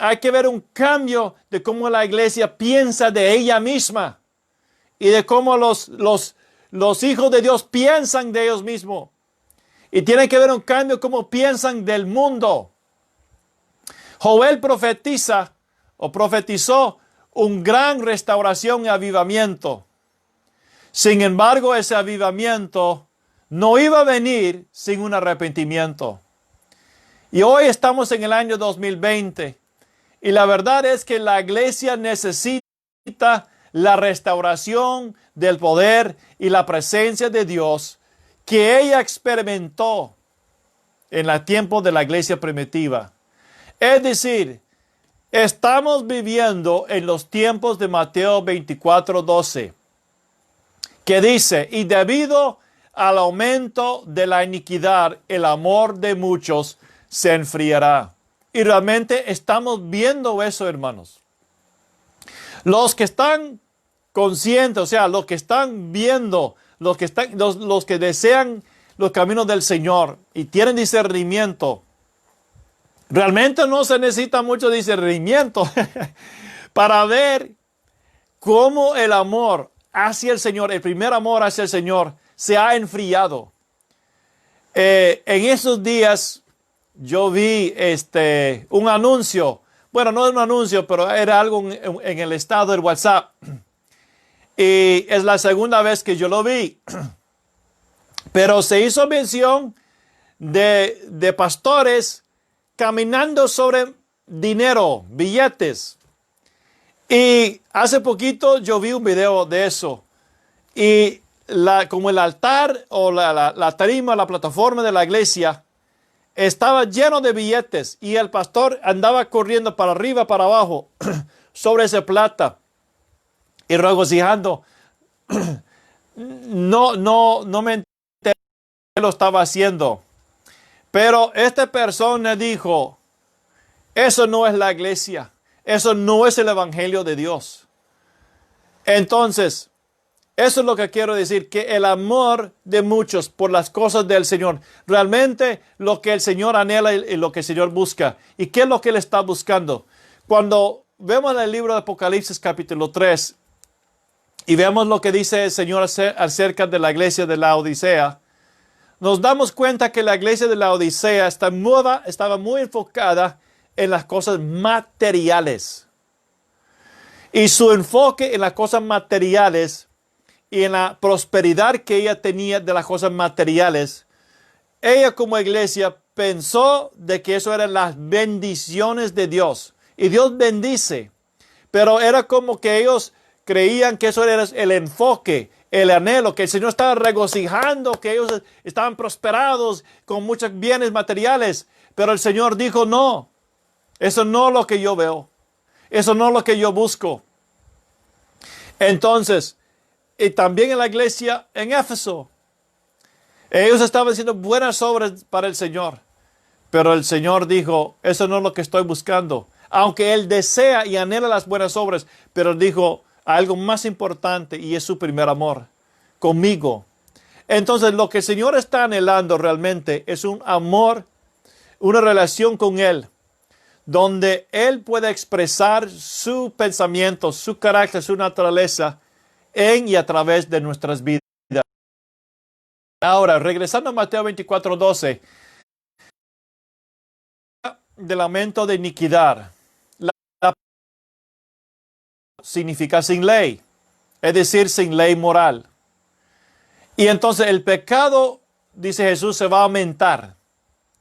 hay que ver un cambio de cómo la iglesia piensa de ella misma. Y de cómo los hijos de Dios piensan de ellos mismos. Y tiene que haber un cambio cómo piensan del mundo. Joel profetizó un gran restauración y avivamiento. Sin embargo, ese avivamiento no iba a venir sin un arrepentimiento. Y hoy estamos en el año 2020. Y la verdad es que la iglesia necesita la restauración del poder y la presencia de Dios que ella experimentó en el tiempo de la iglesia primitiva. Es decir, estamos viviendo en los tiempos de Mateo 24:12, que dice, y debido al aumento de la iniquidad, el amor de muchos se enfriará. Y realmente estamos viendo eso, hermanos. Los que están conscientes, o sea, los que están viendo, los que desean los caminos del Señor y tienen discernimiento, realmente no se necesita mucho discernimiento para ver cómo el amor hacia el Señor, el primer amor hacia el Señor, se ha enfriado. En esos días yo vi un anuncio. Bueno, no es un anuncio, pero era algo en el estado del WhatsApp. Y es la segunda vez que yo lo vi. Pero se hizo mención de pastores caminando sobre dinero, billetes. Y hace poquito yo vi un video de eso. Y como el altar o la tarima, la plataforma de la iglesia, estaba lleno de billetes. Y el pastor andaba corriendo para arriba, para abajo, sobre esa plata. Y regocijando. No me enteré qué lo estaba haciendo. Pero esta persona dijo, eso no es la iglesia. Eso no es el evangelio de Dios. Entonces, eso es lo que quiero decir, que el amor de muchos por las cosas del Señor, realmente lo que el Señor anhela y lo que el Señor busca. ¿Y qué es lo que Él está buscando? Cuando vemos el libro de Apocalipsis capítulo 3 y vemos lo que dice el Señor acerca de la iglesia de la Odisea, nos damos cuenta que la iglesia de la Odisea estaba muy enfocada en las cosas materiales. Y su enfoque en las cosas materiales y en la prosperidad que ella tenía de las cosas materiales, ella como iglesia pensó de que eso eran las bendiciones de Dios. Y Dios bendice. Pero era como que ellos creían que eso era el enfoque, el anhelo, que el Señor estaba regocijando, que ellos estaban prosperados con muchos bienes materiales. Pero el Señor dijo, no, eso no es lo que yo veo. Eso no es lo que yo busco. Entonces, y también en la iglesia en Éfeso, ellos estaban haciendo buenas obras para el Señor. Pero el Señor dijo, eso no es lo que estoy buscando. Aunque Él desea y anhela las buenas obras, pero dijo algo más importante y es su primer amor conmigo. Entonces, lo que el Señor está anhelando realmente es un amor, una relación con Él, donde Él pueda expresar su pensamiento, su carácter, su naturaleza en y a través de nuestras vidas. Ahora, regresando a Mateo 24:12, del lamento de iniquidad. La significa sin ley, es decir, sin ley moral. Y entonces el pecado, dice Jesús, se va a aumentar.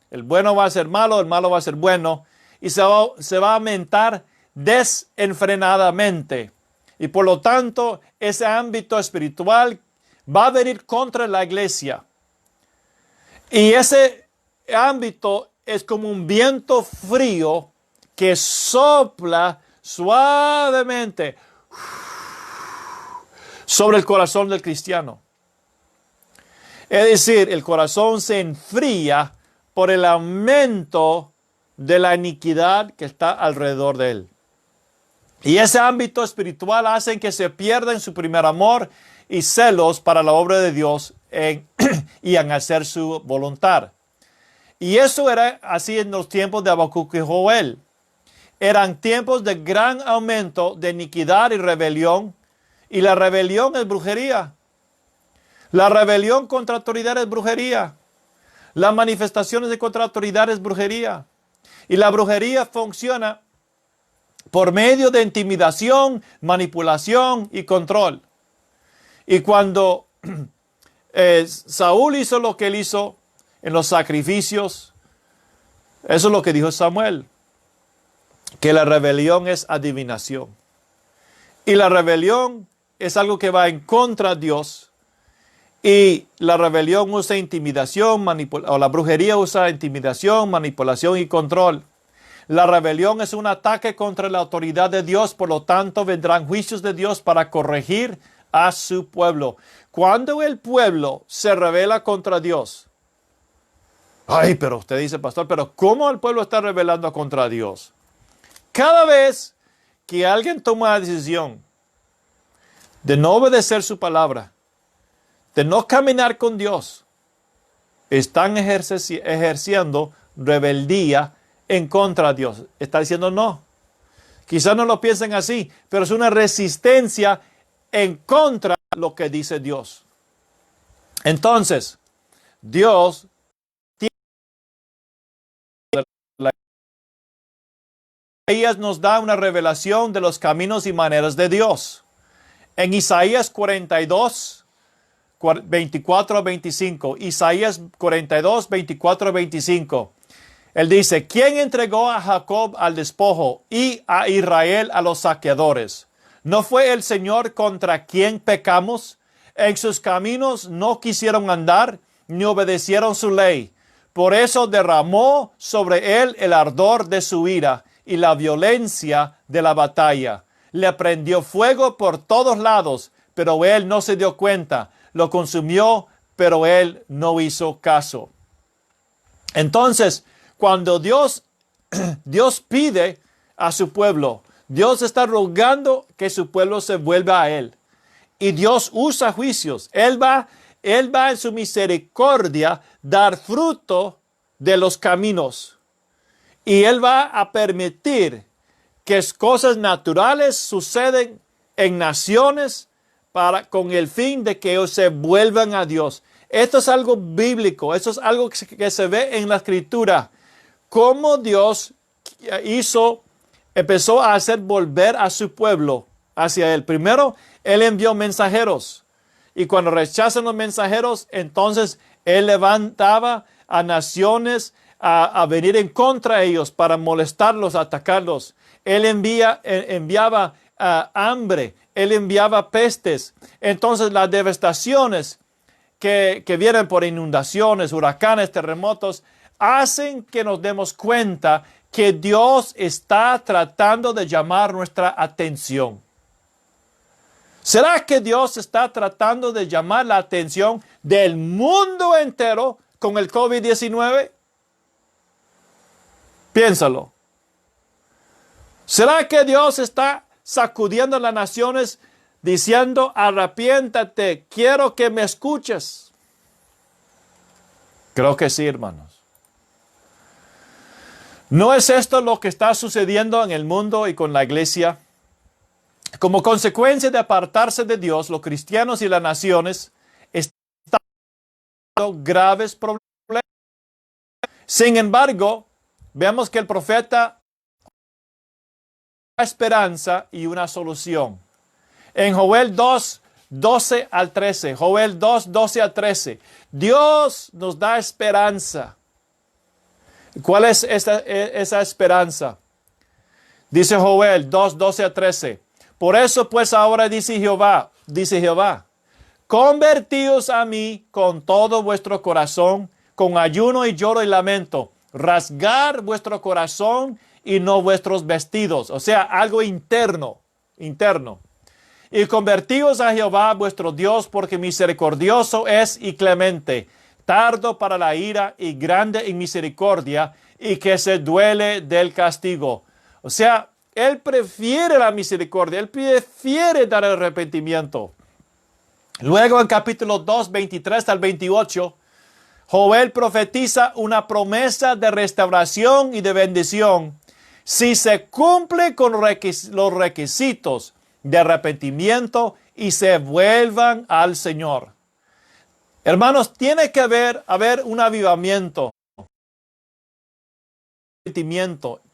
El bueno va a ser malo, el malo va a ser bueno. Y se va a aumentar desenfrenadamente. Y por lo tanto, ese ámbito espiritual va a venir contra la iglesia. Y ese ámbito es como un viento frío que sopla suavemente sobre el corazón del cristiano. Es decir, el corazón se enfría por el aumento de la iniquidad que está alrededor de él. Y ese ámbito espiritual hace que se pierda en su primer amor y celos para la obra de Dios y en hacer su voluntad. Y eso era así en los tiempos de Habacuc y Joel. Eran tiempos de gran aumento de iniquidad y rebelión. Y la rebelión es brujería. La rebelión contra autoridad es brujería. Las manifestaciones de contra autoridad es brujería. Y la brujería funciona por medio de intimidación, manipulación y control. Y cuando Saúl hizo lo que él hizo en los sacrificios, eso es lo que dijo Samuel, que la rebelión es adivinación. Y la rebelión es algo que va en contra de Dios. Y la rebelión usa intimidación, o la brujería usa intimidación, manipulación y control. La rebelión es un ataque contra la autoridad de Dios, por lo tanto vendrán juicios de Dios para corregir a su pueblo. Cuando el pueblo se rebela contra Dios, ay, pero usted dice, pastor, pero ¿cómo el pueblo está rebelando contra Dios? Cada vez que alguien toma la decisión de no obedecer su palabra, de no caminar con Dios, están ejerciendo rebeldía en contra de Dios. Está diciendo no. Quizás no lo piensen así, pero es una resistencia en contra de lo que dice Dios. Entonces, Dios Isaías nos da una revelación de los caminos y maneras de Dios. En Isaías 42, 24 a 25. Isaías 42, 24 a 25. Él dice, ¿quién entregó a Jacob al despojo y a Israel a los saqueadores? ¿No fue el Señor contra quien pecamos? En sus caminos no quisieron andar, ni obedecieron su ley. Por eso derramó sobre él el ardor de su ira y la violencia de la batalla. Le prendió fuego por todos lados, pero él no se dio cuenta. Lo consumió, pero él no hizo caso. Entonces, cuando Dios pide a su pueblo, Dios está rogando que su pueblo se vuelva a él. Y Dios usa juicios. Él va en su misericordia dar fruto de los caminos. Y Él va a permitir que cosas naturales suceden en naciones con el fin de que ellos se vuelvan a Dios. Esto es algo bíblico. Esto es algo que se ve en la Escritura. Cómo Dios empezó a hacer volver a su pueblo hacia Él. Primero, Él envió mensajeros. Y cuando rechazan los mensajeros, entonces Él levantaba a naciones a venir en contra de ellos para molestarlos, atacarlos. Él enviaba hambre, Él enviaba pestes. Entonces las devastaciones que vienen por inundaciones, huracanes, terremotos, hacen que nos demos cuenta que Dios está tratando de llamar nuestra atención. ¿Será que Dios está tratando de llamar la atención del mundo entero con el COVID-19? Piénsalo. ¿Será que Dios está sacudiendo a las naciones diciendo, arrepiéntate, quiero que me escuches? Creo que sí, hermanos. ¿No es esto lo que está sucediendo en el mundo y con la iglesia? Como consecuencia de apartarse de Dios, los cristianos y las naciones están teniendo graves problemas. Sin embargo, vemos que el profeta da esperanza y una solución. En Joel 2, 12 al 13, Joel 2, 12 al 13, Dios nos da esperanza. ¿Cuál es esa esperanza? Dice Joel 2, 12 a 13. Por eso pues ahora dice Jehová, convertíos a mí con todo vuestro corazón, con ayuno y lloro y lamento, rasgar vuestro corazón y no vuestros vestidos. O sea, algo interno. Y convertíos a Jehová vuestro Dios, porque misericordioso es y clemente, tardo para la ira y grande en misericordia, y que se duele del castigo. O sea, Él prefiere la misericordia, Él prefiere dar el arrepentimiento. Luego en capítulo 2, 23 al 28, Joel profetiza una promesa de restauración y de bendición si se cumple con los requisitos de arrepentimiento y se vuelvan al Señor. Hermanos, tiene que haber un avivamiento.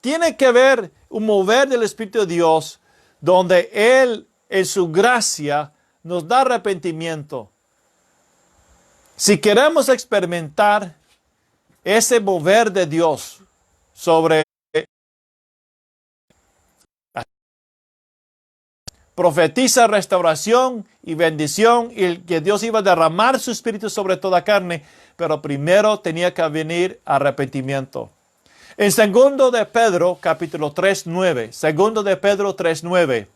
Tiene que haber un mover del Espíritu de Dios donde Él en su gracia nos da arrepentimiento. Si queremos experimentar ese mover de Dios sobre profetiza restauración y bendición y que Dios iba a derramar su Espíritu sobre toda carne, pero primero tenía que venir arrepentimiento. En 2 de Pedro, capítulo 3, 9, 2 de Pedro 3, 9,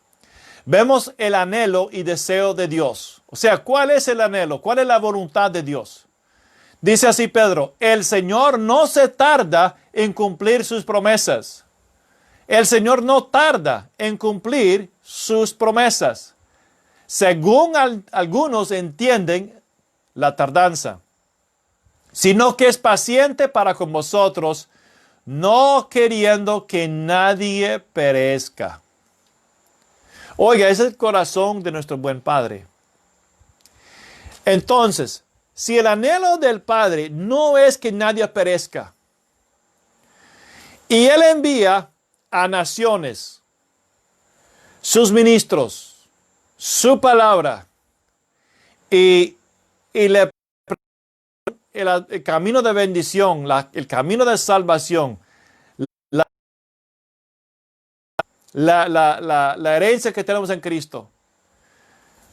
vemos el anhelo y deseo de Dios. O sea, ¿cuál es el anhelo? ¿Cuál es la voluntad de Dios? Dice así Pedro, el Señor no se tarda en cumplir sus promesas. El Señor no tarda en cumplir sus promesas. Según algunos entienden la tardanza, sino que es paciente para con vosotros, no queriendo que nadie perezca. Oiga, ese es el corazón de nuestro buen Padre. Entonces, si el anhelo del Padre no es que nadie perezca, y Él envía a naciones, sus ministros, su palabra, y el camino de bendición, el camino de salvación, la herencia que tenemos en Cristo.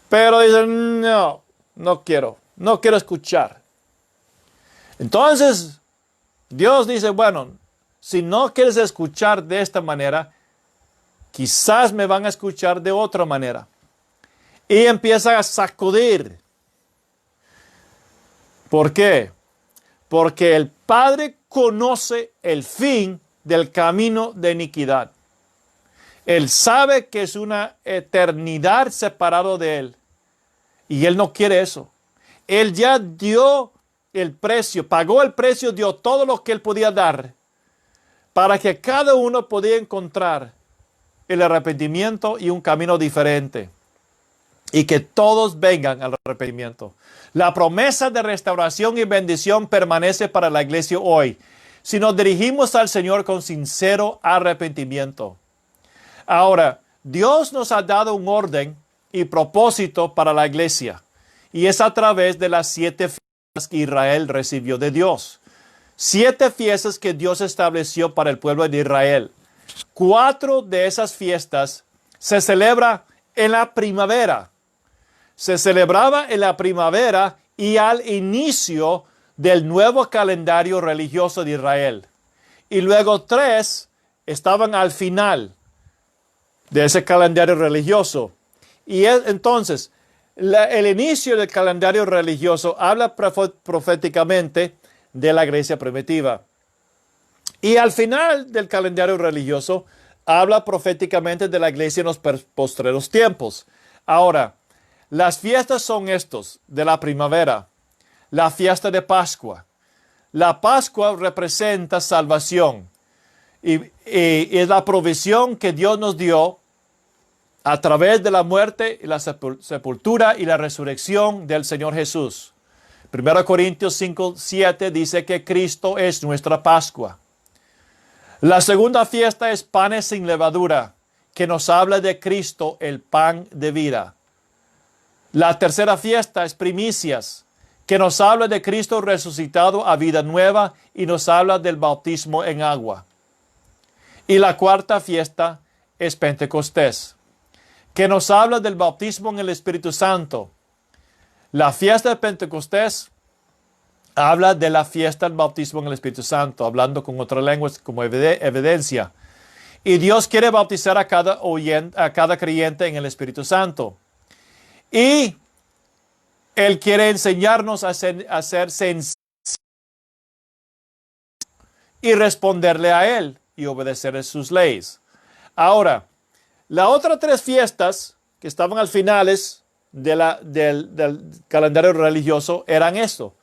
Pero dicen, no quiero escuchar. Entonces, Dios dice, bueno, si no quieres escuchar de esta manera, quizás me van a escuchar de otra manera. Y empieza a sacudir. ¿Por qué? Porque el Padre conoce el fin del camino de iniquidad. Él sabe que es una eternidad separado de Él. Y Él no quiere eso. Él ya dio el precio, pagó el precio, dio todo lo que Él podía dar para que cada uno podía encontrar el arrepentimiento y un camino diferente. Y que todos vengan al arrepentimiento. La promesa de restauración y bendición permanece para la iglesia hoy, si nos dirigimos al Señor con sincero arrepentimiento. Ahora, Dios nos ha dado un orden y propósito para la iglesia, y es a través de las 7 fiestas que Israel recibió de Dios. 7 fiestas que Dios estableció para el pueblo de Israel. 4 de esas fiestas se celebra en la primavera. Se celebraba en la primavera y al inicio del nuevo calendario religioso de Israel. Y luego 3 estaban al final de ese calendario religioso. Y entonces, el inicio del calendario religioso habla proféticamente de la iglesia primitiva. Y al final del calendario religioso habla proféticamente de la iglesia en los postreros tiempos. Ahora, las fiestas son estos de la primavera, la fiesta de Pascua. La Pascua representa salvación y es la provisión que Dios nos dio a través de la muerte y la sepultura y la resurrección del Señor Jesús. 1 Corintios 5:7 dice que Cristo es nuestra Pascua. La segunda fiesta es panes sin levadura, que nos habla de Cristo, el pan de vida. La tercera fiesta es primicias, que nos habla de Cristo resucitado a vida nueva y nos habla del bautismo en agua. Y la cuarta fiesta es Pentecostés, que nos habla del bautismo en el Espíritu Santo. La fiesta de Pentecostés habla de la fiesta del bautismo en el Espíritu Santo, hablando con otras lenguas como evidencia. Y Dios quiere bautizar a cada creyente en el Espíritu Santo. Y Él quiere enseñarnos a ser sensibles y responderle a Él y obedecer sus leyes. Ahora, las otras 3 fiestas que estaban al finales del calendario religioso eran esto.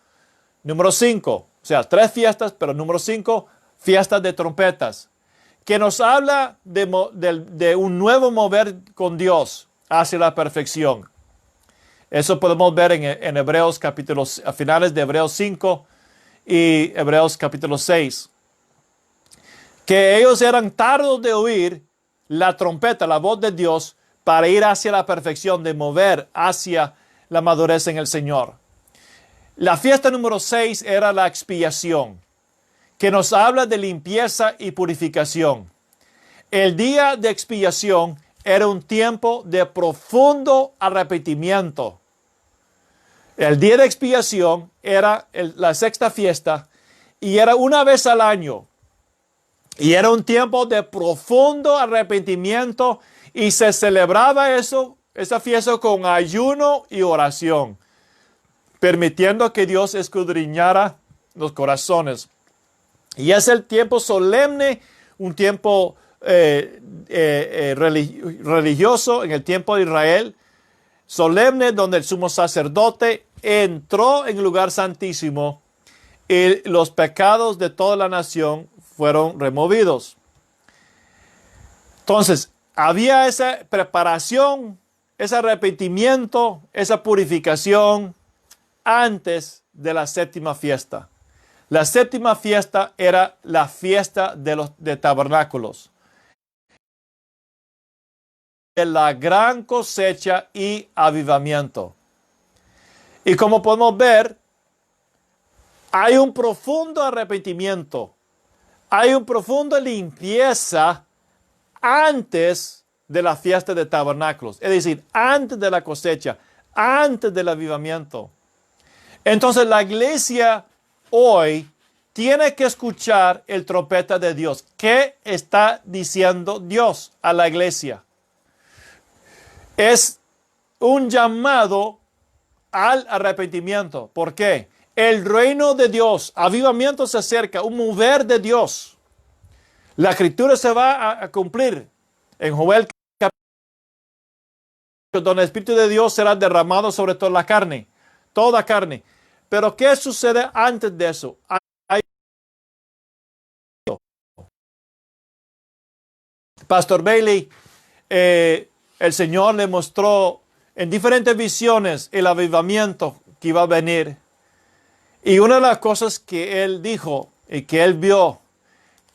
Número 5, o sea, 3 fiestas, pero número 5, fiestas de trompetas, que nos habla de un nuevo mover con Dios hacia la perfección. Eso podemos ver en Hebreos a finales de Hebreos 5 y Hebreos capítulo 6. Que ellos eran tardos de oír la trompeta, la voz de Dios, para ir hacia la perfección, de mover hacia la madurez en el Señor. La fiesta número 6 era la expiación, que nos habla de limpieza y purificación. El día de expiación era un tiempo de profundo arrepentimiento. El día de expiación era la sexta fiesta y era una vez al año. Y era un tiempo de profundo arrepentimiento y se celebraba esa fiesta con ayuno y oración, permitiendo que Dios escudriñara los corazones. Y es el tiempo solemne, un tiempo religioso en el tiempo de Israel, solemne, donde el sumo sacerdote entró en el lugar santísimo y los pecados de toda la nación fueron removidos. Entonces, había esa preparación, ese arrepentimiento, esa purificación antes de la séptima fiesta. La séptima fiesta era la fiesta de tabernáculos, de la gran cosecha y avivamiento. Y como podemos ver, hay un profundo arrepentimiento, hay una profunda limpieza antes de la fiesta de tabernáculos, es decir, antes de la cosecha, antes del avivamiento. Entonces la iglesia hoy tiene que escuchar el trompeta de Dios. ¿Qué está diciendo Dios a la iglesia? Es un llamado al arrepentimiento. ¿Por qué? El reino de Dios, avivamiento se acerca, un mover de Dios. La escritura se va a cumplir en Joel, donde el Espíritu de Dios será derramado sobre toda la carne, toda carne. Pero ¿qué sucede antes de eso? Pastor Bailey, el Señor le mostró en diferentes visiones el avivamiento que iba a venir. Y una de las cosas que él dijo y que él vio,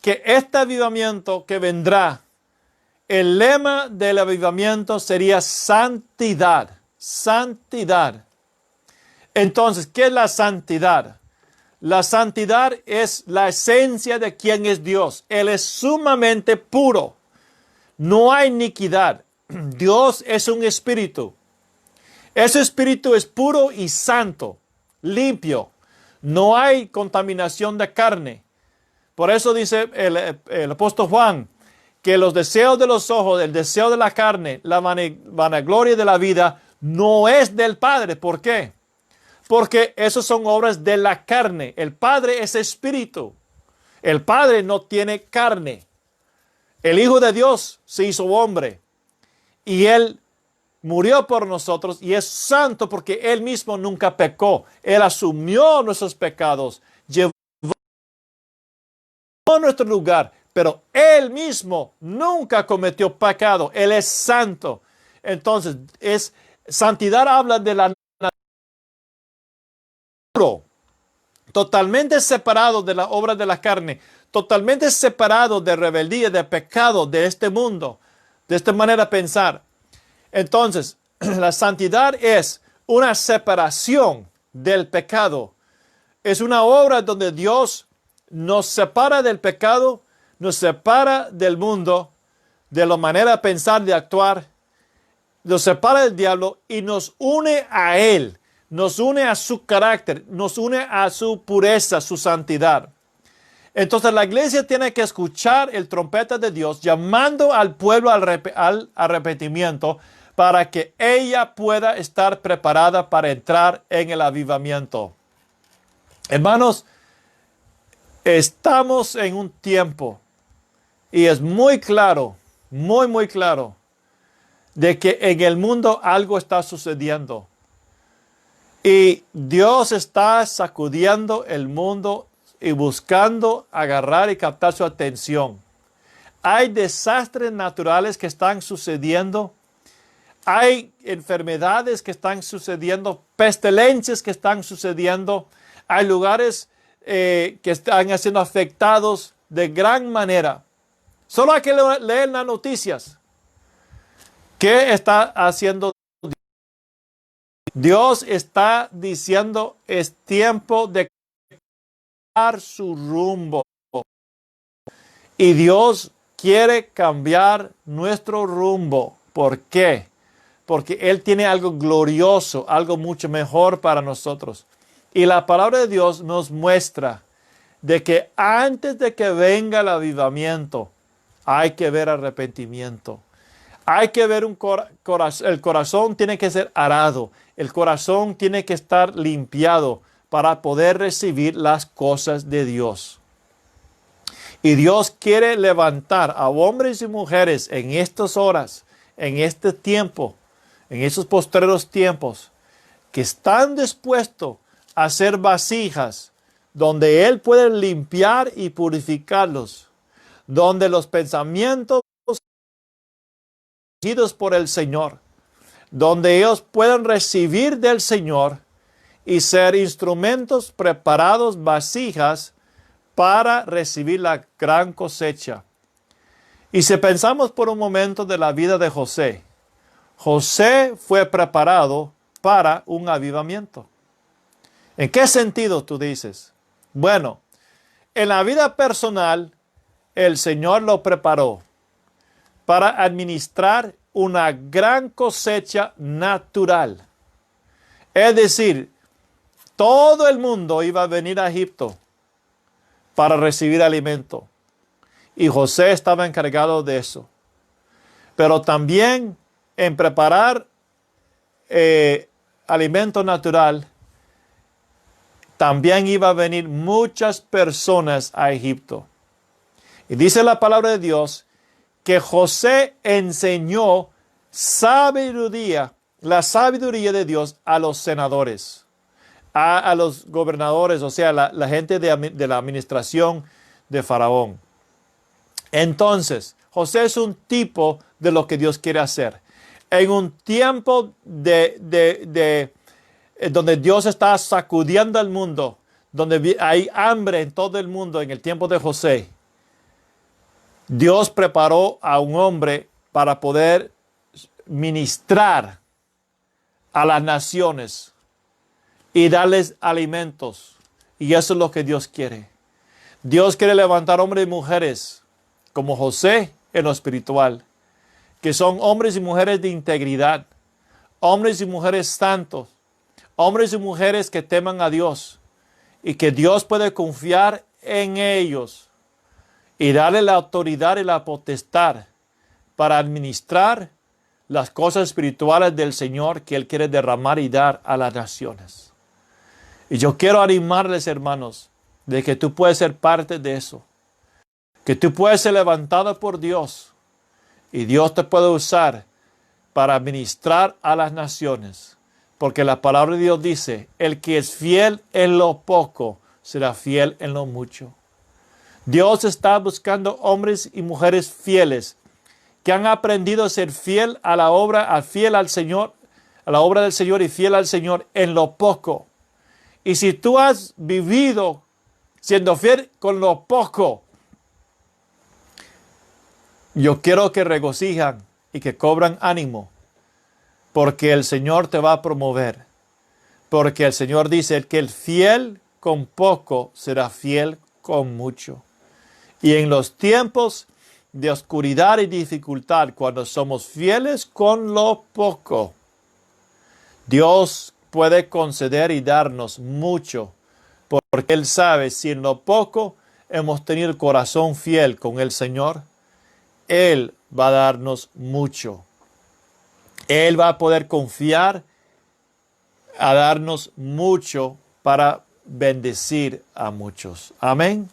que este avivamiento que vendrá, el lema del avivamiento sería santidad, santidad. Entonces, ¿qué es la santidad? La santidad es la esencia de quién es Dios. Él es sumamente puro. No hay iniquidad. Dios es un espíritu. Ese espíritu es puro y santo, limpio. No hay contaminación de carne. Por eso dice el apóstol Juan que los deseos de los ojos, el deseo de la carne, la vanagloria de la vida no es del Padre. ¿Por qué? Porque esos son obras de la carne. El Padre es espíritu. El Padre no tiene carne. El Hijo de Dios se hizo hombre y Él murió por nosotros y es santo porque Él mismo nunca pecó. Él asumió nuestros pecados, llevó nuestro lugar, pero Él mismo nunca cometió pecado. Él es santo. Entonces, santidad habla de la naturaleza, totalmente separado de la obra de la carne, totalmente separado de rebeldía, de pecado de este mundo, de esta manera de pensar. Entonces, la santidad es una separación del pecado. Es una obra donde Dios nos separa del pecado, nos separa del mundo, de la manera de pensar, de actuar, nos separa del diablo y nos une a Él, nos une a su carácter, nos une a su pureza, su santidad. Entonces la iglesia tiene que escuchar el trompeta de Dios llamando al pueblo al arrepentimiento para que ella pueda estar preparada para entrar en el avivamiento. Hermanos, estamos en un tiempo y es muy claro, muy claro, de que en el mundo algo está sucediendo. Y Dios está sacudiendo el mundo y buscando agarrar y captar su atención. Hay desastres naturales que están sucediendo. Hay enfermedades que están sucediendo, pestilencias que están sucediendo. Hay lugares que están siendo afectados de gran manera. Solo hay que leer las noticias. ¿Qué está haciendo Dios? Dios está diciendo, es tiempo de cambiar su rumbo. Y Dios quiere cambiar nuestro rumbo. ¿Por qué? Porque Él tiene algo glorioso, algo mucho mejor para nosotros. Y la palabra de Dios nos muestra de que antes de que venga el avivamiento, hay que ver arrepentimiento. Hay que ver el corazón tiene que ser arado. El corazón tiene que estar limpiado para poder recibir las cosas de Dios. Y Dios quiere levantar a hombres y mujeres en estas horas, en este tiempo, en esos postreros tiempos, que están dispuestos a ser vasijas donde Él puede limpiar y purificarlos, donde los pensamientos dirigidos por el Señor, donde ellos puedan recibir del Señor y ser instrumentos preparados, vasijas, para recibir la gran cosecha. Y si pensamos por un momento de la vida de José, José fue preparado para un avivamiento. ¿En qué sentido tú dices? Bueno, en la vida personal, el Señor lo preparó para administrar una gran cosecha natural. Es decir, todo el mundo iba a venir a Egipto para recibir alimento. Y José estaba encargado de eso. Pero también en preparar alimento natural, también iba a venir muchas personas a Egipto. Y dice la palabra de Dios que José enseñó sabiduría, la sabiduría de Dios a los senadores, a los gobernadores, o sea, la gente de la administración de Faraón. Entonces, José es un tipo de lo que Dios quiere hacer. En un tiempo donde Dios está sacudiendo al mundo, donde hay hambre en todo el mundo en el tiempo de José, Dios preparó a un hombre para poder ministrar a las naciones y darles alimentos. Y eso es lo que Dios quiere. Dios quiere levantar hombres y mujeres como José en lo espiritual, que son hombres y mujeres de integridad, hombres y mujeres santos, hombres y mujeres que teman a Dios y que Dios puede confiar en ellos y darle la autoridad y la potestad para administrar las cosas espirituales del Señor que Él quiere derramar y dar a las naciones. Y yo quiero animarles, hermanos, de que tú puedes ser parte de eso, que tú puedes ser levantado por Dios y Dios te puede usar para administrar a las naciones. Porque la palabra de Dios dice, el que es fiel en lo poco, será fiel en lo mucho. Dios está buscando hombres y mujeres fieles, que han aprendido a ser fiel a la obra, fiel al Señor, a la obra del Señor y fiel al Señor en lo poco. Y si tú has vivido siendo fiel con lo poco, yo quiero que regocijan y que cobran ánimo, porque el Señor te va a promover. Porque el Señor dice que el fiel con poco será fiel con mucho. Y en los tiempos de oscuridad y dificultad, cuando somos fieles con lo poco, Dios puede conceder y darnos mucho, porque Él sabe si en lo poco hemos tenido el corazón fiel con el Señor, Él va a darnos mucho. Él va a poder confiar a darnos mucho para bendecir a muchos. Amén.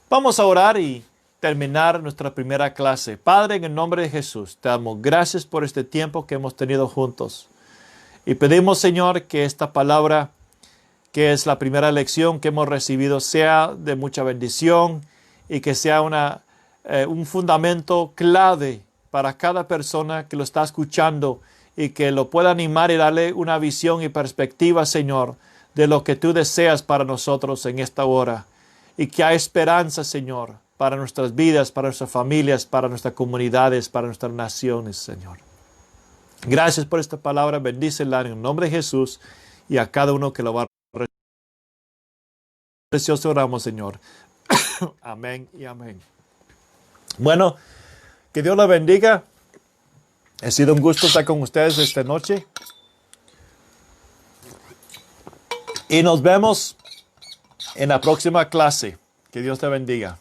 Vamos a orar y terminar nuestra primera clase. Padre, en el nombre de Jesús, te damos gracias por este tiempo que hemos tenido juntos. Y pedimos, Señor, que esta palabra, que es la primera lección que hemos recibido, sea de mucha bendición y que sea un fundamento clave para cada persona que lo está escuchando y que lo pueda animar y darle una visión y perspectiva, Señor, de lo que tú deseas para nosotros en esta hora. Y que hay esperanza, Señor, para nuestras vidas, para nuestras familias, para nuestras comunidades, para nuestras naciones, Señor. Gracias por esta palabra. Bendícela en el nombre de Jesús y a cada uno que lo va a recibir. Precioso oramos, Señor. Amén y amén. Bueno, que Dios la bendiga. Ha sido un gusto estar con ustedes esta noche. Y nos vemos en la próxima clase. Que Dios te bendiga.